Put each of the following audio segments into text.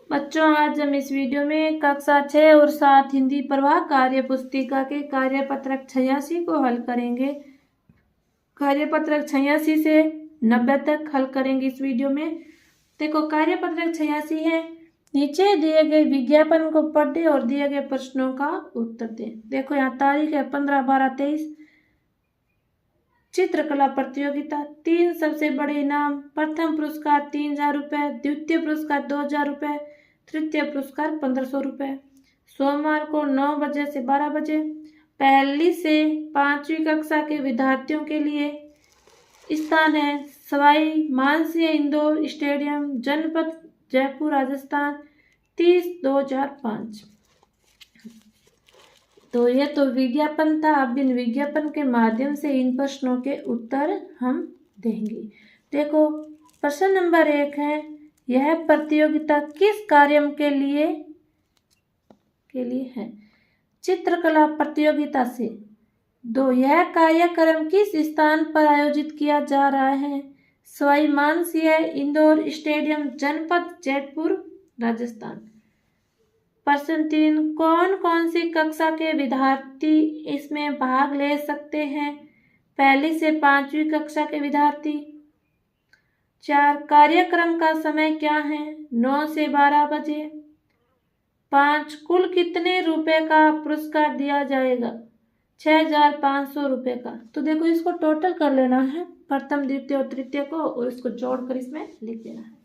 बच्चों, आज हम इस वीडियो में कक्षा 6 और 7 हिंदी प्रवाह कार्य पुस्तिका के कार्यपत्रक 86 को हल करेंगे। कार्यपत्रक 86 से 90 तक हल करेंगे इस वीडियो में। देखो, कार्यपत्रक 86 है, नीचे दिए गए विज्ञापन को पढ़े और दिए गए प्रश्नों का उत्तर दें। देखो, यहाँ तारीख है 15/12/23। चित्रकला प्रतियोगिता, 3 सबसे बड़े इनाम। प्रथम पुरस्कार 3000 रुपये, द्वितीय पुरस्कार 2000 रुपये, तृतीय पुरस्कार 1500 रुपये। सोमवार को 9 बजे से 12 बजे पहली से 5वीं कक्षा के विद्यार्थियों के लिए स्थान है सवाई मानसिंह इंडोर स्टेडियम, जनपद जयपुर, राजस्थान, 30/2005। तो ये तो विज्ञापन था। अब इन विज्ञापन के माध्यम से इन प्रश्नों के उत्तर हम देंगे। देखो, प्रश्न नंबर 1 है, यह प्रतियोगिता किस कार्यक्रम के लिए है? चित्रकला प्रतियोगिता से। 2, यह कार्यक्रम किस स्थान पर आयोजित किया जा रहा है? सवाई मानसिंह इंडोर स्टेडियम, जनपद जयपुर, राजस्थान। प्रश्न 3, कौन कौन सी कक्षा के विद्यार्थी इसमें भाग ले सकते हैं? पहली से 5वीं कक्षा के विद्यार्थी। 4, कार्यक्रम का समय क्या है? 9 से 12 बजे। 5, कुल कितने रुपए का पुरस्कार दिया जाएगा? 6500 रुपये का। तो देखो, इसको टोटल कर लेना है, प्रथम, द्वितीय और तृतीय को, और इसको जोड़कर इसमें लिख देना है।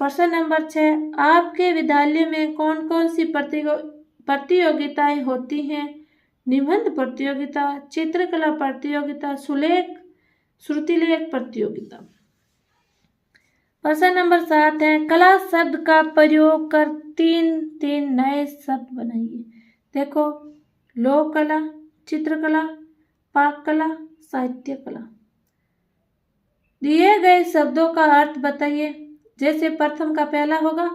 प्रश्न नंबर 6, आपके विद्यालय में कौन कौन सी प्रतियोगिताएं होती हैं? निबंध प्रतियोगिता, चित्रकला प्रतियोगिता, श्रुतिलेख प्रतियोगिता। प्रश्न नंबर 7 है, कला शब्द का प्रयोग कर 3 नए शब्द बनाइए। देखो, लोक कला, चित्रकला, पाक कला, साहित्य कला। दिए गए शब्दों का अर्थ बताइए। जैसे प्रथम का पहला होगा,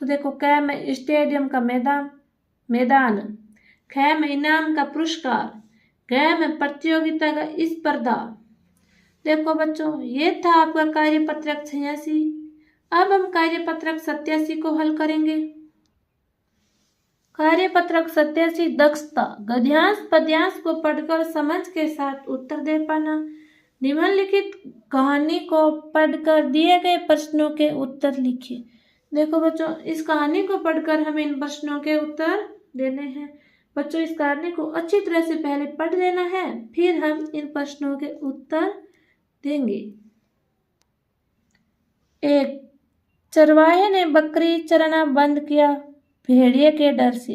तो देखो, क में स्टेडियम का मैदान, ख में इनाम का पुरस्कार, ग में प्रतियोगिता का स्पर्धा। देखो बच्चों, ये था आपका कार्यपत्रक 86। अब हम कार्यपत्रक 87 को हल करेंगे। कार्यपत्रक 87, दक्षता, गद्यांश पद्यांश को पढ़कर समझ के साथ उत्तर दे पाना। निम्नलिखित कहानी को पढ़कर दिए गए प्रश्नों के उत्तर लिखिए। देखो बच्चों, इस कहानी को पढ़कर हमें इन प्रश्नों के उत्तर देने हैं। बच्चों, इस कहानी को अच्छी तरह से पहले पढ़ लेना है, फिर हम इन प्रश्नों के उत्तर देंगे। 1, चरवाहे ने बकरी चराना बंद किया भेड़िए के डर से।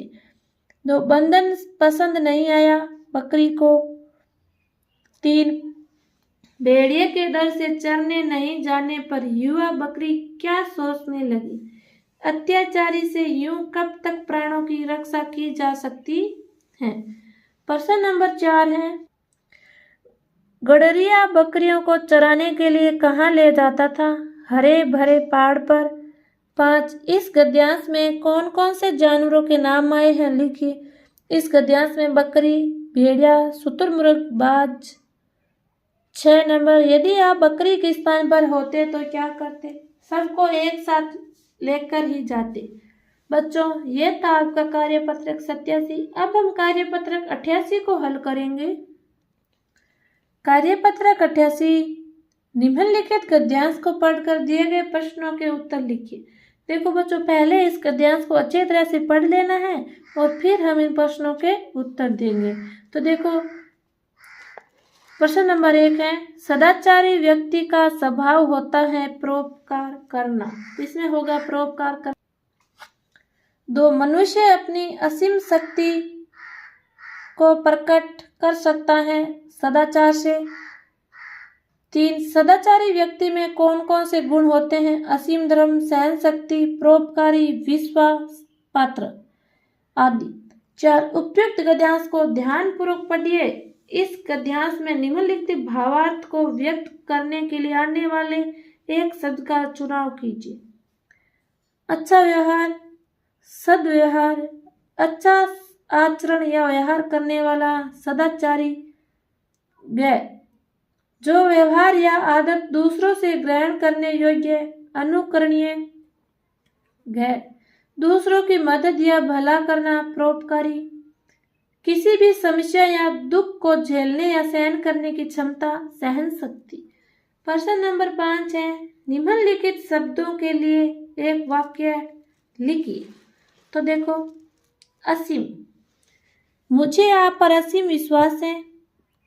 2, बंधन पसंद नहीं आया बकरी को। 3, भेड़िए के डर से चरने नहीं जाने पर युवा बकरी क्या सोचने लगी? अत्याचारी से यूं कब तक प्राणों की रक्षा की जा सकती है? प्रश्न नंबर 4 है, गडरिया बकरियों को चराने के लिए कहाँ ले जाता था? हरे भरे पहाड़ पर। 5, इस गद्यांश में कौन कौन से जानवरों के नाम आए हैं? लिखिए। इस गद्यांश में बकरी, भेड़िया, शुतुरमुर्ग, बाज। 6 नंबर, यदि आप बकरी के स्थान पर होते तो क्या करते? सबको एक साथ लेकर ही जाते। बच्चों, ये था आपका कार्यपत्रक 87। अब हम कार्यपत्रक 88 को हल करेंगे। कार्यपत्रक 88, निम्नलिखित गद्यांश को पढ़कर दिए गए प्रश्नों के उत्तर लिखिए। देखो बच्चों, पहले इस गद्यांश को अच्छी तरह से पढ़ लेना है और फिर हम इन प्रश्नों के उत्तर देंगे। तो देखो, प्रश्न नंबर 1 है, सदाचारी व्यक्ति का स्वभाव होता है परोपकार करना। इसमें होगा परोपकार करना। 2, मनुष्य अपनी असीम शक्ति को प्रकट कर सकता है सदाचार से। 3, सदाचारी व्यक्ति में कौन कौन से गुण होते हैं? असीम धर्म, सहन शक्ति, परोपकारी, विश्वास पात्र आदि। 4, उपयुक्त गद्यांश को ध्यानपूर्वक पढ़िए। इस गद्यांश में निम्नलिखित भावार्थ को व्यक्त करने के लिए आने वाले एक शब्द का चुनाव कीजिए। अच्छा व्यवहार, सद्व्यवहार, अच्छा आचरण या व्यवहार करने वाला, सदाचारी। जो व्यवहार या आदत दूसरों से ग्रहण करने योग्य, अनुकरणीय। दूसरों की मदद या भला करना, परोपकारी। किसी भी समस्या या दुख को झेलने या सहन करने की क्षमता, सहन शक्ति। प्रश्न नंबर 5 है, निम्नलिखित शब्दों के लिए एक वाक्य लिखिए। तो देखो, असीम, मुझे आप पर असीम विश्वास है।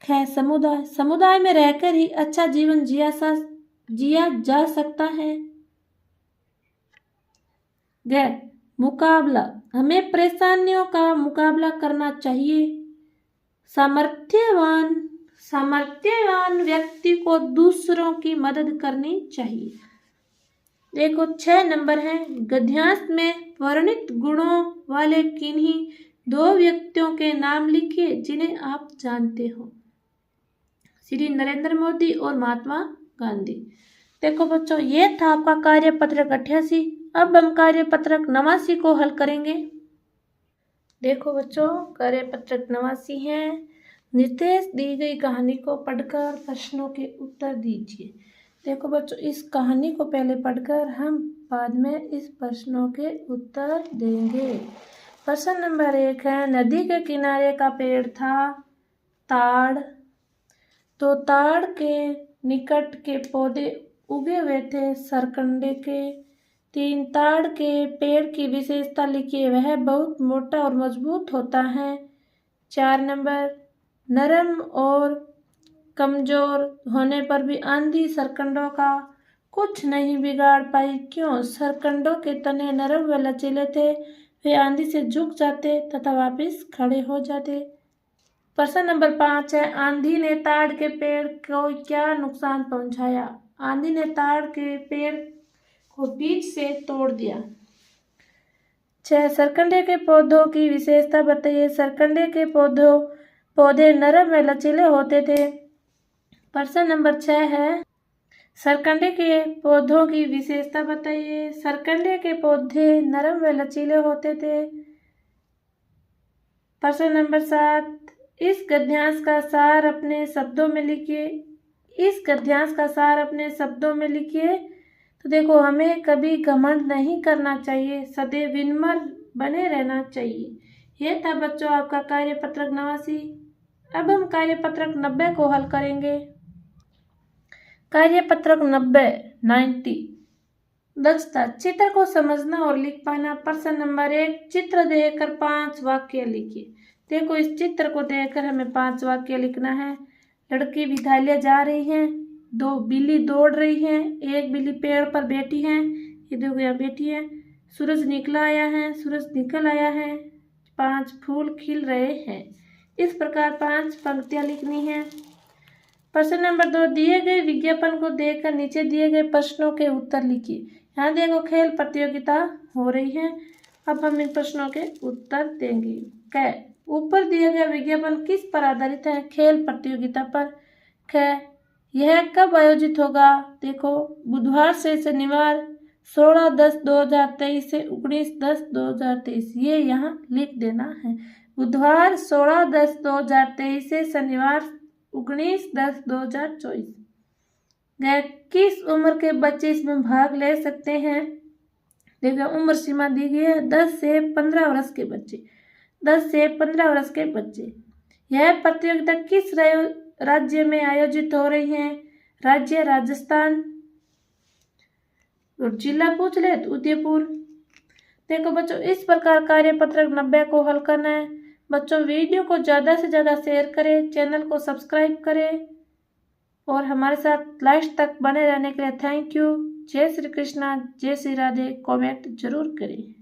ख, समुदाय, समुदाय में रहकर ही अच्छा जीवन जिया जा सकता है। ग, मुकाबला, हमें परेशानियों का मुकाबला करना चाहिए। सामर्थ्यवान व्यक्ति को दूसरों की मदद करनी चाहिए। देखो 6 नंबर है, गद्यांश में वर्णित गुणों वाले किन्हीं 2 व्यक्तियों के नाम लिखिए जिन्हें आप जानते हो। श्री नरेंद्र मोदी और महात्मा गांधी। देखो बच्चों, ये था आपका कार्यपत्रक 88। अब हम कार्यपत्रक 89 को हल करेंगे। देखो बच्चों, कार्यपत्रक 89 है। निर्देश दी गई कहानी को पढ़कर प्रश्नों के उत्तर दीजिए। देखो बच्चों, इस कहानी को पहले पढ़कर हम बाद में इस प्रश्नों के उत्तर देंगे। प्रश्न नंबर 1 है, नदी के किनारे का पेड़ था ताड़, तो ताड़ के निकट के पौधे उगे हुए थे सरकंडे के। 3, ताड़ के पेड़ की विशेषता लिखिए, वह बहुत मोटा और मजबूत होता है। 4 नंबर, नरम और कमजोर होने पर भी आंधी सरकंडों का कुछ नहीं बिगाड़ पाई। क्यों? सरकंडों के तने नरम व लचीले थे, वे आंधी से झुक जाते तथा वापस खड़े हो जाते। प्रश्न नंबर 5 है, आंधी ने ताड़ के पेड़ को क्या नुकसान पहुंचाया? आंधी ने ताड़ के पेड़ को बीच से तोड़ दिया। 6, सरकंडे के पौधों की विशेषता बताइए। सरकंडे के पौधे नरम व लचीले होते थे। प्रश्न नंबर 6 है, सरकंडे के पौधों की विशेषता बताइए। सरकंडे के पौधे नरम व लचीले होते थे। प्रश्न नंबर 7, इस गद्यांश का सार अपने शब्दों में लिखिए। इस गद्यांश का सार अपने शब्दों में लिखिए। तो देखो, हमें कभी घमंड नहीं करना चाहिए, सदैव विनम्र बने रहना चाहिए। यह था बच्चों आपका कार्यपत्रक 89। अब हम कार्यपत्रक 90 को हल करेंगे। कार्यपत्रक 90 दक्षता, चित्र को समझना और लिख पाना। प्रश्न नंबर 1, चित्र देखकर 5 वाक्य लिखिए। देखो, इस चित्र को देखकर हमें 5 वाक्य लिखना है। लड़की विद्यालय जा रही है, 2 बिल्ली दौड़ रही है, 1 बिल्ली पेड़ पर बैठी है, ये देखो यहाँ बैठी है। सूरज निकला आया है, सूरज निकल आया है, 5 फूल खिल रहे हैं। इस प्रकार 5 पंक्तियाँ लिखनी है। प्रश्न नंबर 2, दिए गए विज्ञापन को देखकर नीचे दिए गए प्रश्नों के उत्तर लिखिए। यहाँ देखो, खेल प्रतियोगिता हो रही है। अब हम इन प्रश्नों के उत्तर देंगे। क, ऊपर दिया गया विज्ञापन किस पर आधारित है? खेल प्रतियोगिता पर। ख, यह कब आयोजित होगा? देखो, बुधवार से शनिवार 16/10/2023 से 19/10/2023। ये यहाँ लिख देना है। बुधवार 16/10/2023 से शनिवार 19/10/2024। किस उम्र के बच्चे इसमें भाग ले सकते हैं? देखो, उम्र सीमा दी गई है 10 से 15 वर्ष के बच्चे। 10 से 15 वर्ष के बच्चे। यह प्रतियोगिता किस राज्य में आयोजित हो रही है? राज्य राजस्थान। और जिला पूछ ले तो उदयपुर। देखो बच्चों, इस प्रकार कार्यपत्रक 90 को हल करना है। बच्चों, वीडियो को ज़्यादा से ज़्यादा शेयर करें, चैनल को सब्सक्राइब करें और हमारे साथ लास्ट तक बने रहने के लिए थैंक यू। जय श्री कृष्णा, जय श्री राधे। कमेंट जरूर करें।